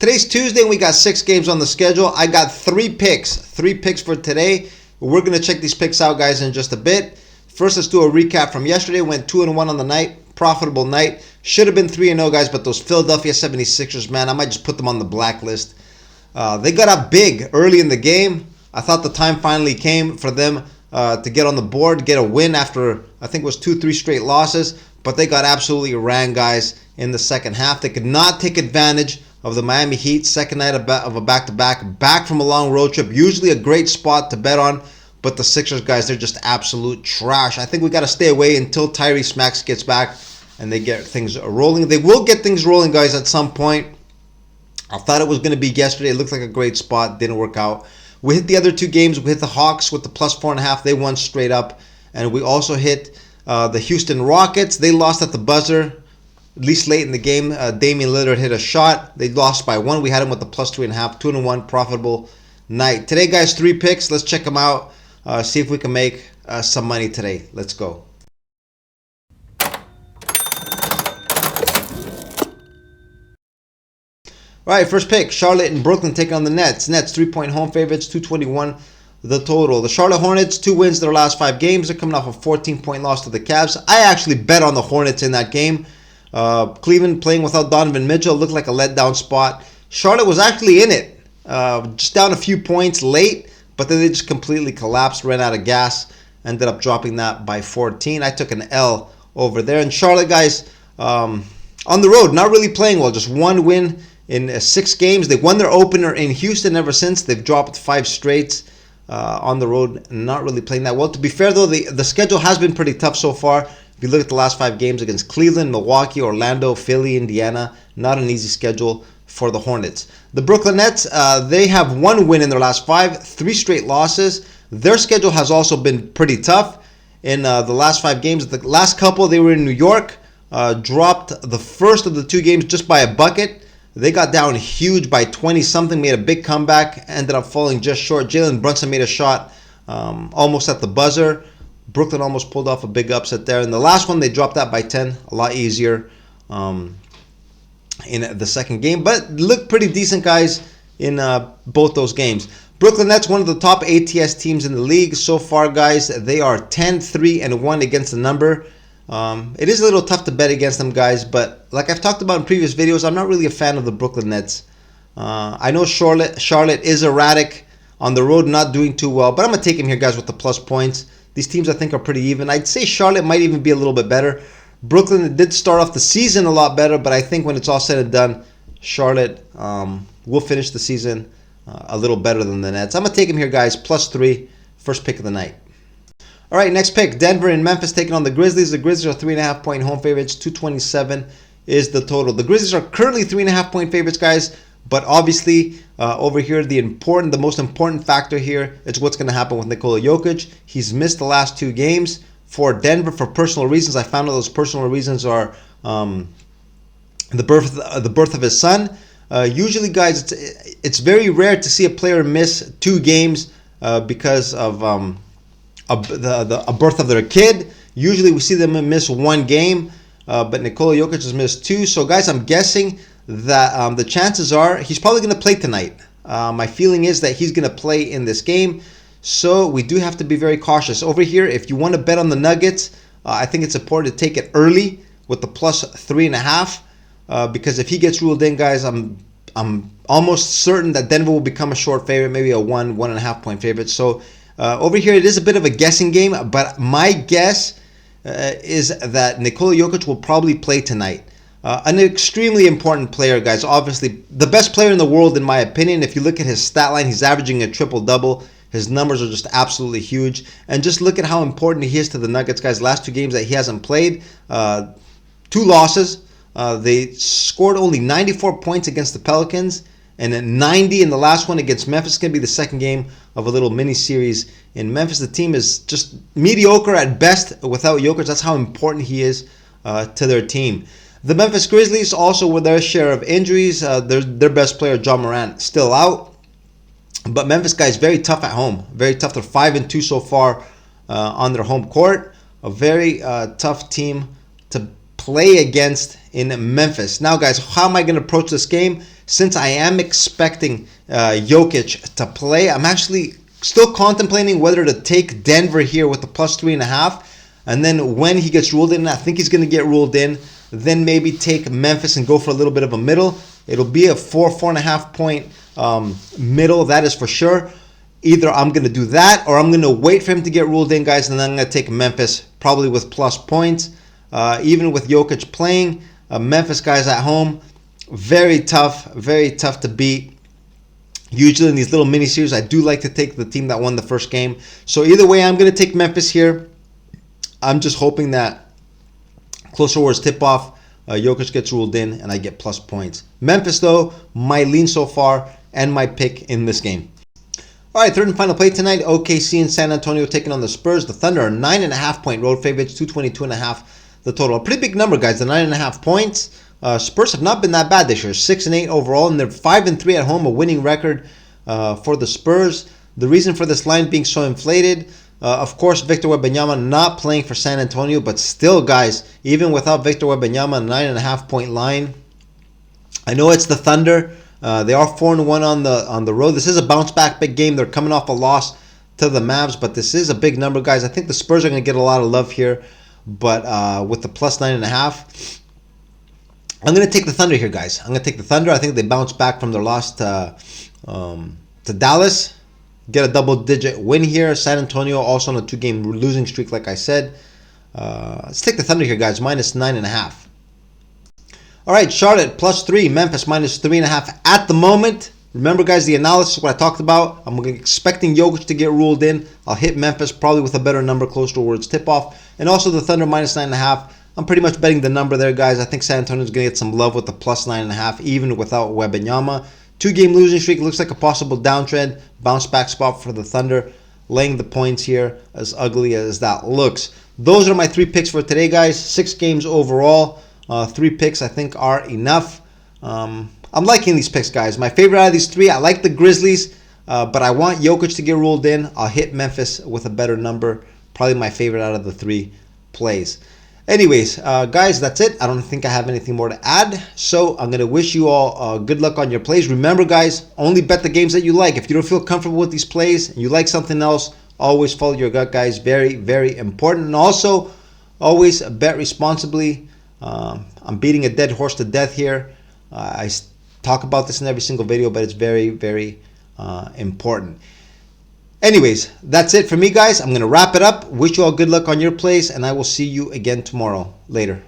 Today's Tuesday and we got 6 games on the schedule. I got 3 picks. 3 picks for today. We're going to check these picks out, guys, in just a bit. First, let's do a recap from yesterday. Went 2-1 on the night. Profitable night. Should have been 3-0, guys, but those Philadelphia 76ers, man, I might just put them on the blacklist. They got up big early in the game. I thought the time finally came for them to get on the board, get a win after, I think it was 2-3 straight losses. But they got absolutely ran, guys, in the second half. They could not take advantage of the Miami Heat. Second night of a back-to-back. Back from a long road trip. Usually a great spot to bet on. But the Sixers, guys, they're just absolute trash. I think we got to stay away until Tyrese Maxey gets back and they get things rolling. They will get things rolling, guys, at some point. I thought it was going to be yesterday. It looked like a great spot. Didn't work out. We hit the other 2 games. We hit the Hawks with the plus 4.5. They won straight up. And we also hit the Houston Rockets. They lost at the buzzer, at least late in the game. Damian Lillard hit a shot. They lost by 1. We had them with the plus 3.5. 2-1 profitable night. Today, guys, 3 picks. Let's check them out. See if we can make some money today. Let's go. All right, first pick, Charlotte and Brooklyn taking on the Nets. Nets 3-point home favorites, 221 the total. The Charlotte Hornets, 2 wins their last 5 games. They're coming off a 14-point loss to the Cavs. I actually bet on the Hornets in that game. Cleveland playing without Donovan Mitchell looked like a letdown spot. Charlotte was actually in it, just down a few points late, but then they just completely collapsed, ran out of gas, ended up dropping that by 14. I took an L over there. And Charlotte, guys, on the road, not really playing well. Just 1 win in 6 games. They won their opener in Houston ever since. They've dropped 5 straights on the road, not really playing that well. To be fair, though, the schedule has been pretty tough so far. If you look at the last 5 games against Cleveland, Milwaukee, Orlando, Philly, Indiana, not an easy schedule for the Hornets. The Brooklyn Nets, they have 1 win in their last 5, 3 straight losses. Their schedule has also been pretty tough in the last 5 games. The last couple, they were in New York, dropped the first of the 2 games just by a bucket. They got down huge by 20-something, made a big comeback, ended up falling just short. Jalen Brunson made a shot almost at the buzzer. Brooklyn almost pulled off a big upset there. And the last one, they dropped that by 10, a lot easier in the second game. But looked pretty decent, guys, in both those games. Brooklyn Nets, one of the top ATS teams in the league so far, guys. They are 10-3-1 against the number. It is a little tough to bet against them, guys, but like I've talked about in previous videos, I'm not really a fan of the Brooklyn Nets. I know Charlotte is erratic on the road, not doing too well, but I'm going to take him here, guys, with the plus points. These teams, I think, are pretty even. I'd say Charlotte might even be a little bit better. Brooklyn did start off the season a lot better, but I think when it's all said and done, Charlotte will finish the season a little better than the Nets. I'm going to take him here, guys, plus 3, first pick of the night. All right, next pick, Denver and Memphis taking on the Grizzlies. The Grizzlies are 3.5-point home favorites. 227 is the total. The Grizzlies are currently 3.5-point favorites, guys. But obviously, over here, the most important factor here is what's going to happen with Nikola Jokic. He's missed the last 2 games for Denver for personal reasons. I found out those personal reasons are the birth of his son. Usually, guys, it's very rare to see a player miss 2 games because of a birth of their kid. Usually we see them miss 1 game, but Nikola Jokic has missed 2. So, guys, I'm guessing that the chances are he's probably going to play tonight. My feeling is that he's going to play in this game. So we do have to be very cautious. Over here, if you want to bet on the Nuggets, I think it's important to take it early with the plus 3.5 because if he gets ruled in, guys, I'm almost certain that Denver will become a short favorite, maybe a 1.5 point favorite. So over here, it is a bit of a guessing game, but my guess is that Nikola Jokic will probably play tonight. An extremely important player, guys. Obviously, the best player in the world, in my opinion. If you look at his stat line, he's averaging a triple-double. His numbers are just absolutely huge. And just look at how important he is to the Nuggets, guys. Last 2 games that he hasn't played, 2 losses. They scored only 94 points against the Pelicans, and then 90 in the last one against Memphis. It's going to be the second game of a little mini-series in Memphis. The team is just mediocre at best without Jokic. That's how important he is to their team. The Memphis Grizzlies also with their share of injuries. Their best player, John Morant, still out. But Memphis, guys, very tough at home. Very tough. They're 5-2 so far on their home court. A very tough team to play against in Memphis. Now, guys, how am I going to approach this game? since I am expecting Jokic to play, I'm actually still contemplating whether to take Denver here with the plus 3.5. And then when he gets ruled in, I think he's going to get ruled in, then maybe take Memphis and go for a little bit of a middle. It'll be a 4.5 point middle, that is for sure. Either I'm going to do that or I'm going to wait for him to get ruled in, guys, and then I'm going to take Memphis probably with plus points. Even with Jokic playing, Memphis guys at home, very tough to beat. Usually in these little mini series, I do like to take the team that won the first game. So either way, I'm going to take Memphis here. I'm just hoping that closer towards tip-off, Jokic gets ruled in and I get plus points. Memphis, though, my lean so far and my pick in this game. All right, third and final play tonight. OKC and San Antonio taking on the Spurs. The Thunder are 9.5 point road favorites, 222.5 the total. A pretty big number, guys, the 9.5 points. Spurs have not been that bad this year, 6-8 overall, and they're 5-3 at home, a winning record for the Spurs. The reason for this line being so inflated, of course, Victor Wembanyama not playing for San Antonio, but still, guys, even without Victor Wembanyama, 9.5 point line. I know it's the Thunder. They are 4-1 on the road. This is a bounce back big game. They're coming off a loss to the Mavs, but this is a big number, guys. I think the Spurs are going to get a lot of love here, but with the plus 9.5, I'm going to take the Thunder here, guys. I'm going to take the Thunder. I think they bounce back from their loss to Dallas, get a double-digit win here. San Antonio also on a 2-game losing streak, like I said. Let's take the Thunder here, guys, minus 9.5. All right, Charlotte plus 3, Memphis minus 3.5 at the moment. Remember, guys, the analysis, what I talked about. I'm expecting Jokic to get ruled in. I'll hit Memphis probably with a better number close towards tip-off. And also the Thunder minus 9.5. I'm pretty much betting the number there, guys. I think San Antonio's going to get some love with the plus 9.5, even without Wembanyama. 2-game losing streak looks like a possible downtrend. Bounce back spot for the Thunder. Laying the points here, as ugly as that looks. Those are my 3 picks for today, guys. 6 games overall. 3 picks I think are enough. I'm liking these picks, guys. My favorite out of these 3, I like the Grizzlies, but I want Jokic to get ruled in. I'll hit Memphis with a better number. Probably my favorite out of the 3 plays. Anyways, guys, that's it. I don't think I have anything more to add. So I'm going to wish you all good luck on your plays. Remember, guys, only bet the games that you like. If you don't feel comfortable with these plays and you like something else, always follow your gut, guys. Very, very important. And also, always bet responsibly. I'm beating a dead horse to death here. I talk about this in every single video, but it's very, very important. Anyways, that's it for me, guys. I'm going to wrap it up. Wish you all good luck on your plays, and I will see you again tomorrow. Later.